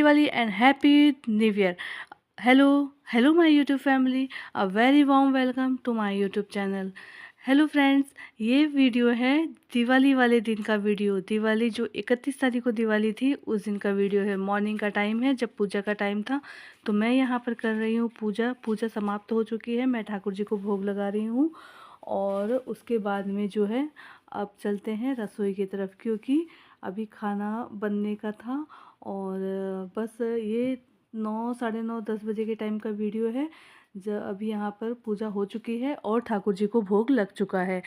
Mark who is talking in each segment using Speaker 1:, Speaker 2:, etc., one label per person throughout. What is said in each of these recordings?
Speaker 1: Diwali and Happy New Year. Hello my YouTube family. A very warm welcome to my YouTube channel. Hello friends, ये video है दिवाली वाले दिन का video. Diwali जो 31 तारीख को दिवाली थी उस दिन का वीडियो है। मॉर्निंग का टाइम है, जब पूजा का टाइम था तो मैं यहाँ पर कर रही हूँ पूजा समाप्त हो चुकी है। मैं ठाकुर जी को भोग लगा रही हूँ और उसके बाद में जो है अब चलते हैं रसोई की तरफ, क्योंकि अभी खाना बनने का था। और बस ये 9 साढ़े 9 10 बजे के टाइम का वीडियो है। जब अभी यहाँ पर पूजा हो चुकी है और ठाकुर जी को भोग लग चुका है।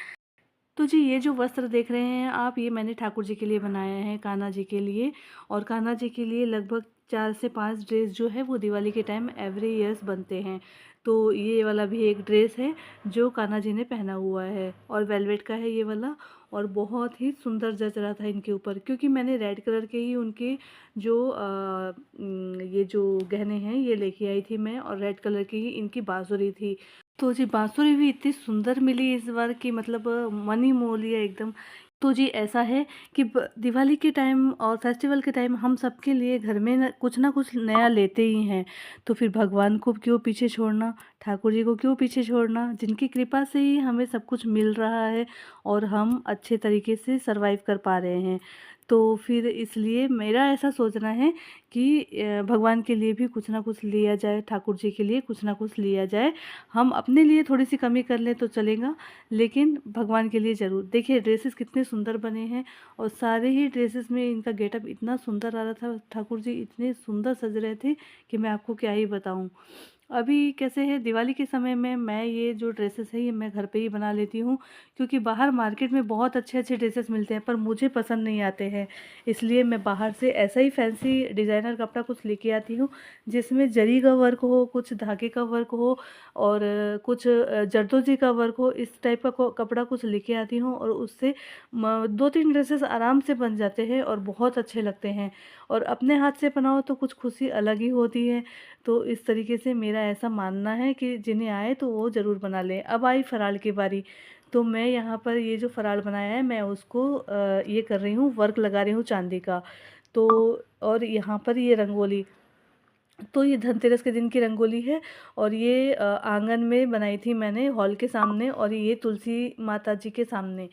Speaker 1: तो जी ये जो वस्त्र देख रहे हैं आप, ये मैंने ठाकुर जी के लिए बनाया है, कान्हा जी के लिए। और कान्हा जी के लिए लगभग 4 से 5 ड्रेस जो है वो दिवाली के टाइम एवरी ईयर्स बनते हैं। तो ये वाला भी एक ड्रेस है जो कान्हा जी ने पहना हुआ है और वेलवेट का है ये वाला। और बहुत ही सुंदर जच रहा था इनके ऊपर, क्योंकि मैंने रेड कलर के ही उनके जो ये जो गहने हैं ये लेके आई थी मैं, और रेड कलर की ही इनकी बांसुरी थी। तो जी बांसुरी भी इतनी सुंदर मिली इस बार की, मतलब मन ही मोह लिया एकदम। तो जी ऐसा है कि दिवाली के टाइम और फेस्टिवल के टाइम हम सबके लिए घर में ना कुछ नया लेते ही हैं। तो फिर भगवान को क्यों पीछे छोड़ना, ठाकुर जी को क्यों पीछे छोड़ना, जिनकी कृपा से ही हमें सब कुछ मिल रहा है और हम अच्छे तरीके से सरवाइव कर पा रहे हैं। तो फिर इसलिए मेरा ऐसा सोचना है कि भगवान के लिए भी कुछ ना कुछ लिया जाए, ठाकुर जी के लिए कुछ ना कुछ लिया जाए। हम अपने लिए थोड़ी सी कमी कर लें तो चलेगा, लेकिन भगवान के लिए ज़रूर। देखिए ड्रेसेस कितने सुंदर बने हैं और सारे ही ड्रेसेस में इनका गेटअप इतना सुंदर आ रहा था। ठाकुर जी इतने सुंदर सज रहे थे कि मैं आपको क्या ही बताऊं। अभी कैसे है, दिवाली के समय में मैं ये जो ड्रेसेस है ये मैं घर पे ही बना लेती हूँ, क्योंकि बाहर मार्केट में बहुत अच्छे अच्छे ड्रेसेस मिलते हैं पर मुझे पसंद नहीं आते हैं। इसलिए मैं बाहर से ऐसा ही फैंसी डिज़ाइनर कपड़ा कुछ लेके आती हूँ जिसमें जरी का वर्क हो, कुछ धागे का वर्क हो और कुछ जरदोजी का वर्क हो। इस टाइप का कपड़ा कुछ लेके आती हूँ और उससे 2-3 ड्रेसेस आराम से बन जाते हैं और बहुत अच्छे लगते हैं। और अपने हाथ से बनाओ तो कुछ खुशी अलग ही होती है। तो इस तरीके से मेरा ऐसा मानना है कि जिन्हें आए तो वो ज़रूर बना लें। अब आई फ़राल की बारी, तो मैं यहाँ पर ये जो फ़राल बनाया है मैं उसको ये कर रही हूँ, वर्क लगा रही हूँ चांदी का। तो और यहाँ पर ये रंगोली, तो ये धनतेरस के दिन की रंगोली है। और ये आंगन में बनाई थी मैंने हॉल के सामने, और ये तुलसी माता जी के सामने।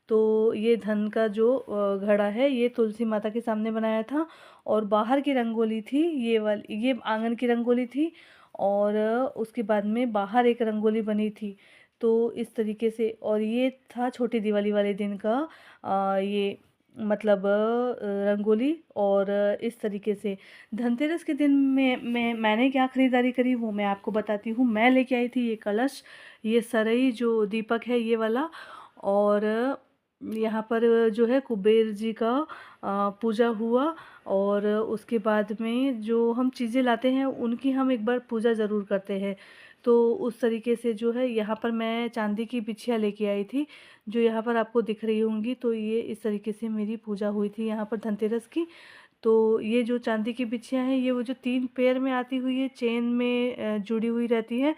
Speaker 1: तो ये धन का जो घड़ा है ये तुलसी माता के सामने बनाया था। और बाहर की रंगोली थी ये वाली, ये आंगन की रंगोली थी। और उसके बाद में बाहर एक रंगोली बनी थी। तो इस तरीके से, और ये था छोटी दिवाली वाले दिन का ये मतलब रंगोली। और इस तरीके से धनतेरस के दिन में मैंने क्या ख़रीदारी करी वो मैं आपको बताती हूँ। मैं लेके आई थी ये कलश, ये सरई जो दीपक है ये वाला। और यहाँ पर जो है कुबेर जी का पूजा हुआ। और उसके बाद में जो हम चीज़ें लाते हैं उनकी हम एक बार पूजा ज़रूर करते हैं। तो उस तरीके से जो है यहाँ पर मैं चांदी की बिछिया लेके आई थी, जो यहाँ पर आपको दिख रही होंगी। तो ये इस तरीके से मेरी पूजा हुई थी यहाँ पर धनतेरस की। तो ये जो चांदी की बिछियाँ हैं ये वो जो 3 पेयर में आती हुई है, चेन में जुड़ी हुई रहती है,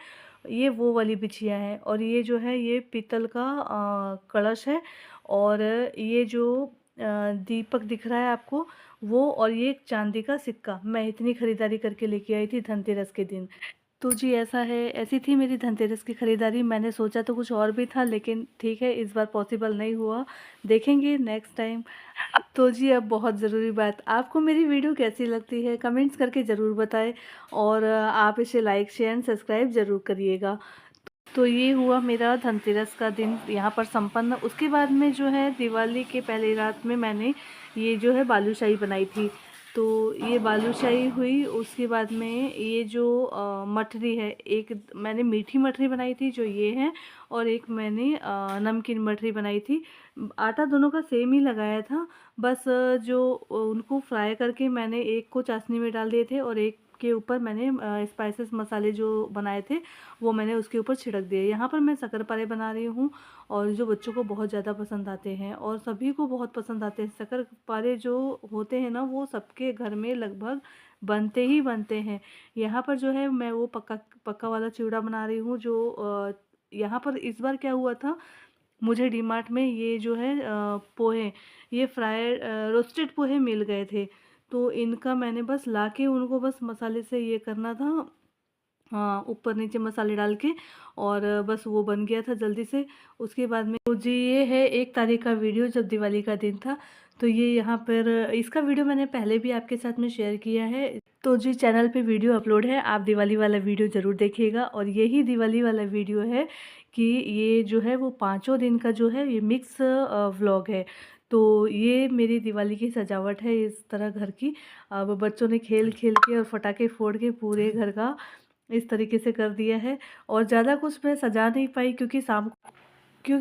Speaker 1: ये वो वाली बिछियाँ हैं। और ये जो है ये पीतल का कलश है। और ये जो दीपक दिख रहा है आपको वो, और ये एक चांदी का सिक्का, मैं इतनी खरीदारी करके लेके आई थी धनतेरस के दिन। तो जी ऐसा है, ऐसी थी मेरी धनतेरस की खरीदारी। मैंने सोचा तो कुछ और भी था, लेकिन ठीक है इस बार पॉसिबल नहीं हुआ, देखेंगे नेक्स्ट टाइम। तो जी अब बहुत ज़रूरी बात, आपको मेरी वीडियो कैसी लगती है कमेंट्स करके ज़रूर बताएं। और आप इसे लाइक शेयर एंड सब्सक्राइब ज़रूर करिएगा। तो ये हुआ मेरा धनतेरस का दिन यहाँ पर संपन्न। उसके बाद में जो है दिवाली के पहले रात में मैंने ये जो है बालूशाही बनाई थी। तो ये बालूशाही हुई, उसके बाद में ये जो मठरी है, एक मैंने मीठी मठरी बनाई थी जो ये है, और एक मैंने नमकीन मठरी बनाई थी। आटा दोनों का सेम ही लगाया था, बस जो उनको फ्राई करके मैंने एक को चाशनी में डाल दिए थे और एक के ऊपर मैंने स्पाइसेस मसाले जो बनाए थे वो मैंने उसके ऊपर छिड़क दिए। यहाँ पर मैं शक्करपारे बना रही हूँ, और जो बच्चों को बहुत ज़्यादा पसंद आते हैं और सभी को बहुत पसंद आते हैं। शक्करपारे जो होते हैं ना वो सबके घर में लगभग बनते ही बनते हैं। यहाँ पर जो है मैं वो पक्का पक्का वाला चिवड़ा बना रही हूँ। जो यहाँ पर इस बार क्या हुआ था, मुझे डीमार्ट में ये जो है पोहे, ये फ्राइड रोस्टेड पोहे मिल गए थे। तो इनका मैंने बस लाके उनको बस मसाले से ये करना था, हाँ, ऊपर नीचे मसाले डाल के, और बस वो बन गया था जल्दी से। उसके बाद में तो जी ये है 1 तारीख का वीडियो जब दिवाली का दिन था। तो ये यहाँ पर इसका वीडियो मैंने पहले भी आपके साथ में शेयर किया है। तो जी चैनल पे वीडियो अपलोड है, आप दिवाली वाला वीडियो ज़रूर देखिएगा। और यही दिवाली वाला वीडियो है कि ये जो है वो 5 दिन का जो है ये मिक्स व्लॉग है। तो ये मेरी दिवाली की सजावट है इस तरह घर की। अब बच्चों ने खेल खेल के और पटाखे फोड़ के पूरे घर का इस तरीके से कर दिया है। और ज़्यादा कुछ मैं सजा नहीं पाई क्योंकि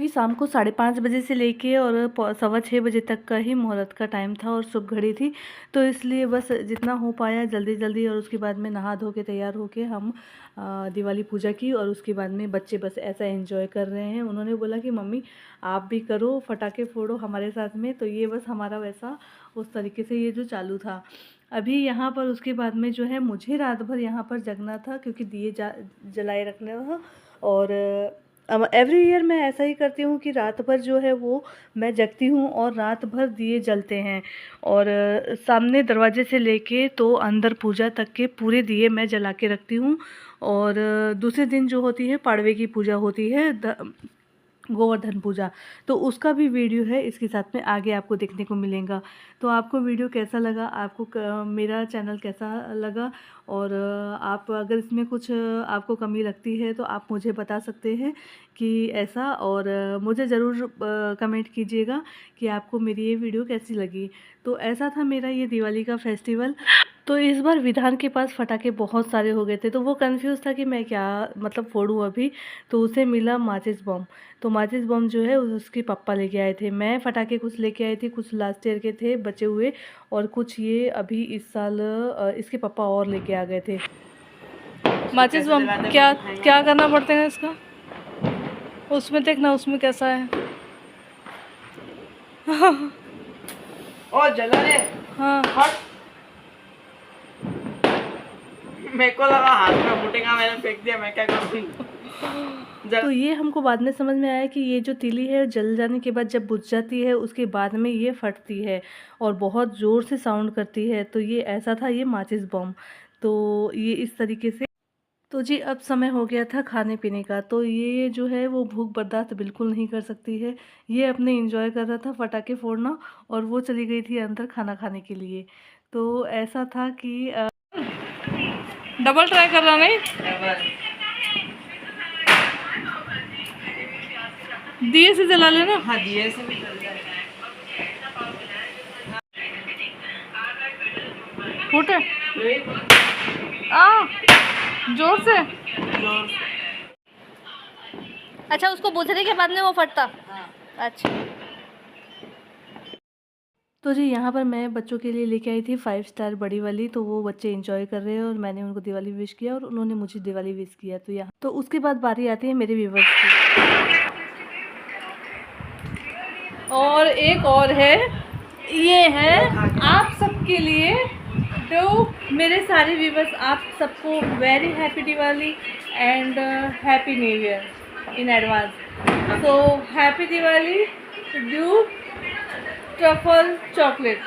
Speaker 1: शाम को 5:30 बजे से लेके और 6:15 बजे तक का ही मुहूर्त का टाइम था और शुभ घड़ी थी। तो इसलिए बस जितना हो पाया जल्दी जल्दी, और उसके बाद में नहा धो के तैयार होके हम दिवाली पूजा की। और उसके बाद में बच्चे बस ऐसा एंजॉय कर रहे हैं। उन्होंने बोला कि मम्मी आप भी करो, पटाखे फोड़ो हमारे साथ में। तो ये बस हमारा वैसा उस तरीके से ये जो चालू था। अभी यहाँ पर उसके बाद में जो है मुझे रात भर यहाँ पर जगना था क्योंकि दिए जलाए रखना था। और अब एवरी ईयर मैं ऐसा ही करती हूँ कि रात भर जो है वो मैं जगती हूँ और रात भर दिए जलते हैं। और सामने दरवाजे से लेके तो अंदर पूजा तक के पूरे दिए मैं जला के रखती हूँ। और दूसरे दिन जो होती है पाड़वे की पूजा होती है, गोवर्धन पूजा, तो उसका भी वीडियो है इसके साथ में आगे आपको देखने को मिलेगा। तो आपको वीडियो कैसा लगा, आपको मेरा चैनल कैसा लगा, और आप अगर इसमें कुछ आपको कमी लगती है तो आप मुझे बता सकते हैं कि ऐसा। और मुझे ज़रूर कमेंट कीजिएगा कि आपको मेरी ये वीडियो कैसी लगी। तो ऐसा था मेरा ये दिवाली का फेस्टिवल। तो इस बार विधान के पास पटाखे बहुत सारे हो गए थे, तो वो कंफ्यूज था कि मैं क्या मतलब फोड़ूं अभी। तो उसे मिला माचिस बम। तो माचिस बम जो है उसके पापा लेके आए थे। मैं पटाखे कुछ लेके आई थी, कुछ लास्ट ईयर के थे बचे हुए, और कुछ ये अभी इस साल इसके पापा और लेके आ गए थे। माचिस बम क्या क्या करना पड़ता है इसका, उसमें देखना उसमें कैसा है।
Speaker 2: ओ जला रे।
Speaker 1: हाँ
Speaker 2: हट। मेरे को लगा हाथ में फूटेगा, मैंने फेंक दिया, मैं क्या करूँ।
Speaker 1: तो ये हमको बाद में समझ में आया कि ये जो तीली है जल जाने के बाद जब बुझ जाती है उसके बाद में ये फटती है और बहुत ज़ोर से साउंड करती है। तो ये ऐसा था ये माचिस बम। तो ये इस तरीके से। तो जी अब समय हो गया था खाने पीने का। तो ये जो है वो भूख बर्दाश्त बिल्कुल नहीं कर सकती है। ये अपने एंजॉय कर रहा था पटाखे फोड़ना, और वो चली गई थी अंदर खाना खाने के लिए। तो ऐसा था कि डबल ट्राई कर रहा नहीं, दिए से जला लेना।
Speaker 2: हाँ दिए से भी चल जाए।
Speaker 1: फूटे आ जोर से।
Speaker 2: जोर से।
Speaker 1: अच्छा उसको बुझने के बाद में वो फटता।
Speaker 2: हाँ।
Speaker 1: अच्छा। तो जी यहाँ पर मैं बच्चों के लिए लेके आई थी 5 स्टार बड़ी वाली। तो वो बच्चे एंजॉय कर रहे हैं और मैंने उनको दिवाली विश किया और उन्होंने मुझे दिवाली विश किया। तो यहाँ तो उसके बाद बारी आती है मेरे व्यूवर्स की। और एक और है, ये है आप सबके लिए। तो मेरे सारे व्यूवर्स आप सबको very happy Diwali and happy new year in advance. So happy Diwali due truffle chocolate.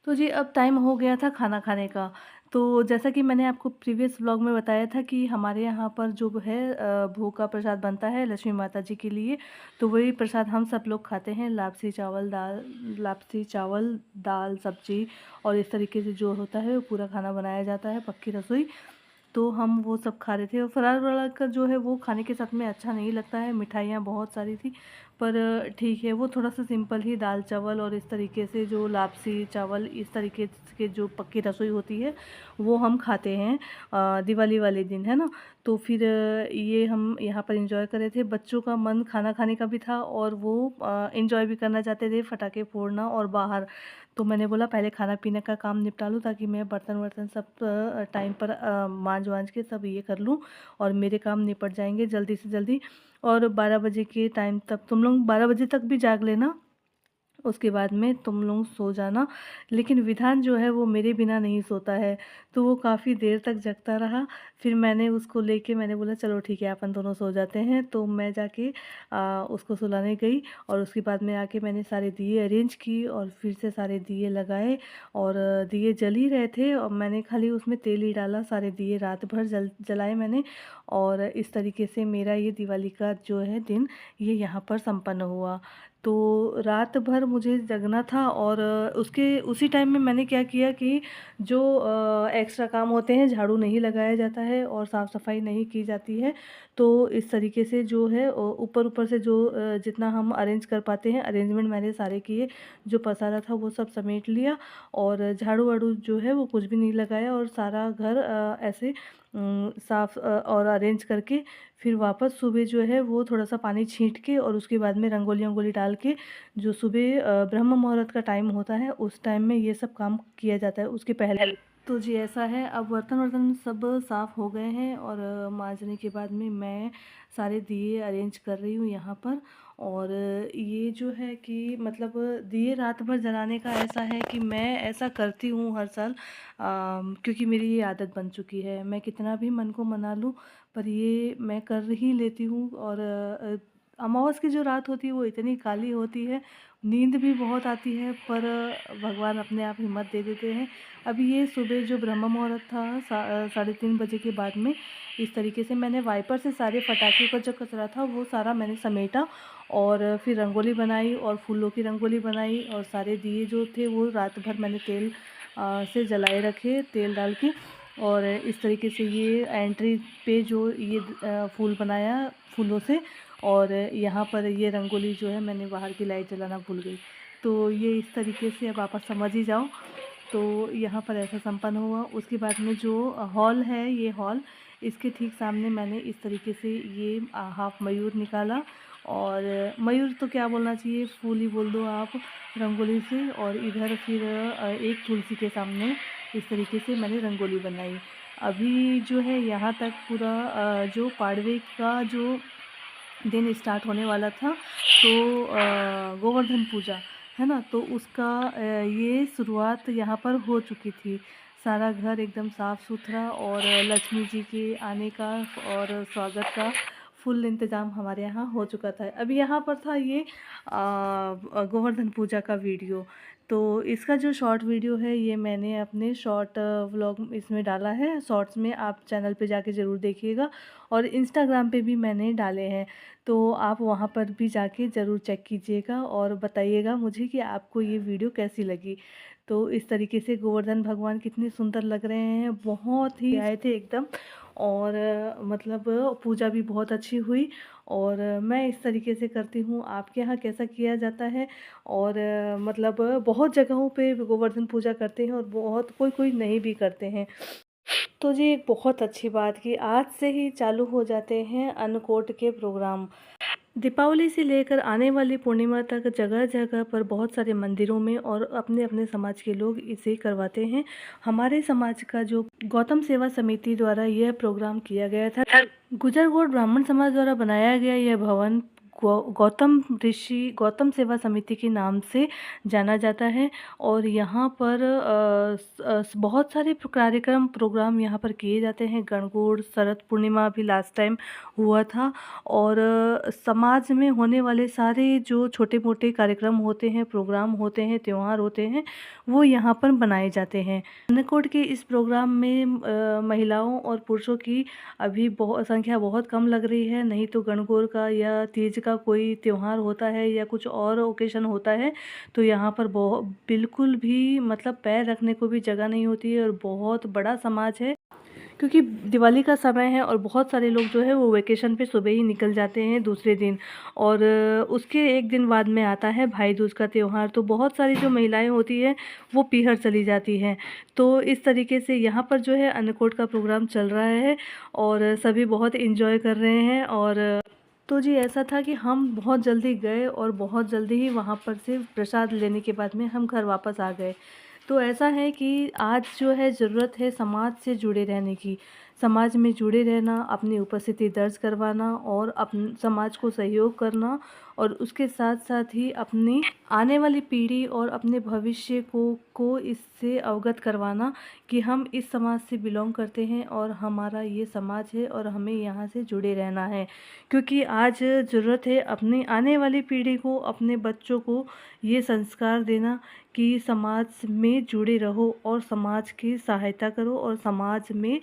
Speaker 1: तो जी अब टाइम हो गया था खाना खाने का। तो जैसा कि मैंने आपको प्रीवियस व्लॉग में बताया था कि हमारे यहाँ पर जो है भोग का प्रसाद बनता है लक्ष्मी माता जी के लिए। तो वही प्रसाद हम सब लोग खाते हैं, लापसी चावल दाल सब्जी, और इस तरीके से जो होता है वो पूरा खाना बनाया जाता है, पक्की रसोई। तो हम वो सब खा रहे थे। और फरार वाला का जो है वो खाने के साथ में अच्छा नहीं लगता है, मिठाइयाँ बहुत सारी थी, पर ठीक है वो थोड़ा सा सिंपल ही दाल चावल और इस तरीके से जो लापसी चावल इस तरीके के जो पक्की रसोई होती है वो हम खाते हैं दिवाली वाले दिन, है ना। तो फिर ये हम यहाँ पर एंजॉय कर रहे थे। बच्चों का मन खाना खाने का भी था और वो एंजॉय भी करना चाहते थे, पटाखे फोड़ना और बाहर। तो मैंने बोला पहले खाना पीने का काम निपटा लूँ ताकि मैं बर्तन वर्तन सब टाइम पर मांज वांज के सब ये कर लूँ और मेरे काम निपट जाएंगे जल्दी से जल्दी। और 12 बजे के टाइम तक तुम लोग 12 बजे तक भी जाग लेना, उसके बाद में तुम लोग सो जाना। लेकिन विधान जो है वो मेरे बिना नहीं सोता है, तो वो काफ़ी देर तक जगता रहा। फिर मैंने उसको लेके मैंने बोला चलो ठीक है अपन दोनों सो जाते हैं। तो मैं जाके उसको सुलाने गई और उसके बाद में आके मैंने सारे दिए अरेंज की और फिर से सारे दिए लगाए और दिए जल ही रहे थे और मैंने खाली उसमें तेल ही डाला। सारे दिए रात भर जलाए मैंने और इस तरीके से मेरा ये दिवाली का जो है दिन ये यहाँ पर संपन्न हुआ। तो रात भर मुझे जगना था और उसके उसी टाइम में मैंने क्या किया कि जो एक्स्ट्रा काम होते हैं, झाड़ू नहीं लगाया जाता है और साफ़ सफाई नहीं की जाती है। तो इस तरीके से जो है ऊपर ऊपर से जो जितना हम अरेंज कर पाते हैं अरेंजमेंट मैंने सारे किए। जो पसारा था वो सब समेट लिया और झाड़ू वाड़ू जो है वो कुछ भी नहीं लगाया और सारा घर ऐसे साफ़ और अरेंज करके फिर वापस सुबह जो है वो थोड़ा-सा पानी छींट के और उसके बाद में रंगोली-वंगोली डाल के जो सुबह ब्रह्म मुहूर्त का टाइम होता है उस टाइम में ये सब काम किया जाता है उसके पहले। तो जी ऐसा है। अब बर्तन-वर्तन सब साफ़ हो गए हैं और मांजने के बाद में मैं सारे दिए अरेंज कर रही हूँ यहाँ पर। और ये जो है कि मतलब दिए रात भर जलाने का ऐसा है कि मैं ऐसा करती हूँ हर साल क्योंकि मेरी ये आदत बन चुकी है। मैं कितना भी मन को मना लूँ पर ये मैं कर ही लेती हूँ। और अमावस की जो रात होती है वो इतनी काली होती है, नींद भी बहुत आती है पर भगवान अपने आप हिम्मत दे देते हैं। अभी ये सुबह जो ब्रह्म मुहूर्त था 3:30 बजे के बाद में इस तरीके से मैंने वाइपर से सारे पटाखे का जो कचरा था वो सारा मैंने समेटा और फिर रंगोली बनाई और फूलों की रंगोली बनाई और सारे दिए जो थे वो रात भर मैंने तेल से जलाए रखे तेल डाल के। और इस तरीके से ये एंट्री पे जो ये फूल बनाया फूलों से और यहाँ पर ये रंगोली जो है मैंने बाहर की लाइट जलाना भूल गई। तो ये इस तरीके से अब आप समझ ही जाओ। तो यहाँ पर ऐसा संपन्न हुआ। उसके बाद में जो हॉल है ये हॉल इसके ठीक सामने मैंने इस तरीके से ये हाफ मयूर निकाला और मयूर तो क्या बोलना चाहिए फूल ही बोल दो आप रंगोली से। और इधर फिर एक तुलसी के सामने इस तरीके से मैंने रंगोली बनाई। अभी जो है यहाँ तक पूरा जो पाड़वे का जो दिन स्टार्ट होने वाला था तो गोवर्धन पूजा है ना, तो उसका ये शुरुआत यहाँ पर हो चुकी थी। सारा घर एकदम साफ़ सुथरा और लक्ष्मी जी के आने का और स्वागत का फुल इंतज़ाम हमारे यहाँ हो चुका था। अभी यहाँ पर था ये गोवर्धन पूजा का वीडियो। तो इसका जो शॉर्ट वीडियो है ये मैंने अपने शॉर्ट व्लॉग इसमें डाला है। शॉर्ट्स में आप चैनल पे जाके ज़रूर देखिएगा और इंस्टाग्राम पे भी मैंने डाले हैं। तो आप वहाँ पर भी जाके ज़रूर चेक कीजिएगा और बताइएगा मुझे कि आपको ये वीडियो कैसी लगी। तो इस तरीके से गोवर्धन भगवान कितने सुंदर लग रहे हैं, बहुत ही आए थे एकदम। और मतलब पूजा भी बहुत अच्छी हुई और मैं इस तरीके से करती हूँ। आपके यहाँ कैसा किया जाता है? और मतलब बहुत जगहों पे गोवर्धन पूजा करते हैं और बहुत कोई नहीं भी करते हैं। तो जी एक बहुत अच्छी बात कि आज से ही चालू हो जाते हैं अन्नकूट के प्रोग्राम। दीपावली से लेकर आने वाली पूर्णिमा तक जगह जगह पर बहुत सारे मंदिरों में और अपने अपने समाज के लोग इसे करवाते हैं। हमारे समाज का जो गौतम सेवा समिति द्वारा यह प्रोग्राम किया गया था। गुजरगोड़ ब्राह्मण समाज द्वारा बनाया गया यह भवन गौतम सेवा समिति के नाम से जाना जाता है। और यहाँ पर बहुत सारे कार्यक्रम प्रोग्राम यहाँ पर किए जाते हैं। गणगौर शरद पूर्णिमा भी लास्ट टाइम हुआ था और समाज में होने वाले सारे जो छोटे मोटे कार्यक्रम होते हैं प्रोग्राम होते हैं त्यौहार होते हैं वो यहाँ पर बनाए जाते हैं। अन्नकूट के इस प्रोग्राम में महिलाओं और पुरुषों की अभी संख्या बहुत कम लग रही है। नहीं तो गणगौर का या तीज का कोई त्यौहार होता है या कुछ और ओकेशन होता है तो यहाँ पर बिल्कुल भी मतलब पैर रखने को भी जगह नहीं होती है और बहुत बड़ा समाज है। क्योंकि दिवाली का समय है और बहुत सारे लोग जो है वो वेकेशन पे सुबह ही निकल जाते हैं दूसरे दिन। और उसके एक दिन बाद में आता है भाई दूज का त्यौहार। तो बहुत सारी जो महिलाएं होती हैं वो पीहर चली जाती हैं। तो इस तरीके से यहाँ पर जो है अन्नकूट का प्रोग्राम चल रहा है और सभी बहुत इन्जॉय कर रहे हैं। और तो जी ऐसा था कि हम बहुत जल्दी गए और बहुत जल्दी ही वहाँ पर से प्रसाद लेने के बाद में हम घर वापस आ गए। तो ऐसा है कि आज जो है ज़रूरत है समाज से जुड़े रहने की। समाज में जुड़े रहना, अपनी उपस्थिति दर्ज करवाना और अपने समाज को सहयोग करना और उसके साथ साथ ही अपनी आने वाली पीढ़ी और अपने भविष्य को इससे अवगत करवाना कि हम इस समाज से बिलोंग करते हैं और हमारा ये समाज है और हमें यहाँ से जुड़े रहना है। क्योंकि आज ज़रूरत है अपनी आने वाली पीढ़ी को, अपने बच्चों को ये संस्कार देना कि समाज में जुड़े रहो और समाज की सहायता करो और समाज में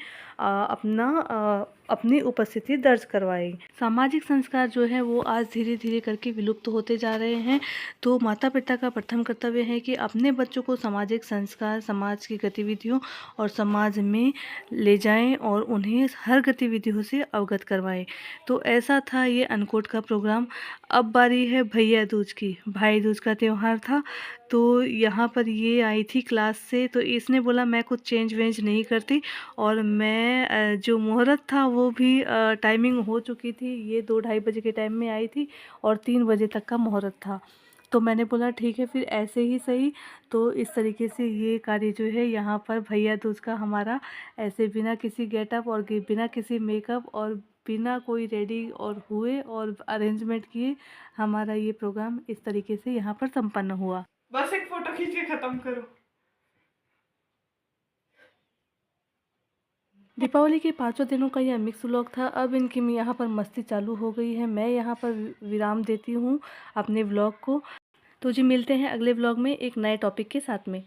Speaker 1: अपनी उपस्थिति दर्ज करवाएं। सामाजिक संस्कार जो है वो आज धीरे धीरे करके विलुप्त होते जा रहे हैं। तो माता पिता का प्रथम कर्तव्य है कि अपने बच्चों को सामाजिक संस्कार, समाज की गतिविधियों और समाज में ले जाएं और उन्हें हर गतिविधियों से अवगत करवाएं। तो ऐसा था ये अन्नकूट का प्रोग्राम। अब बारी है भैया दूज की। भाई दूज का त्यौहार था, तो यहाँ पर ये आई थी क्लास से, तो इसने बोला मैं कुछ चेंज वेंज नहीं करती और मैं जो मुहूर्त था वो भी टाइमिंग हो चुकी थी। ये 2-2:30 बजे के टाइम में आई थी और 3 बजे तक का मुहूर्त था। तो मैंने बोला ठीक है फिर ऐसे ही सही। तो इस तरीके से ये कार्य जो है यहाँ पर भैया दूज का हमारा ऐसे बिना किसी गेटअप और बिना किसी मेकअप और बिना कोई रेडी और हुए और अरेंजमेंट किए हमारा ये प्रोग्राम इस तरीके से यहाँ पर संपन्न हुआ।
Speaker 2: बस एक फोटो खींच के खत्म करो।
Speaker 1: दीपावली के 5 दिनों का यह मिक्स व्लॉग था। अब इनकी यहाँ पर मस्ती चालू हो गई है। मैं यहाँ पर विराम देती हूँ अपने व्लॉग को। तो जी मिलते हैं अगले व्लॉग में एक नए टॉपिक के साथ में।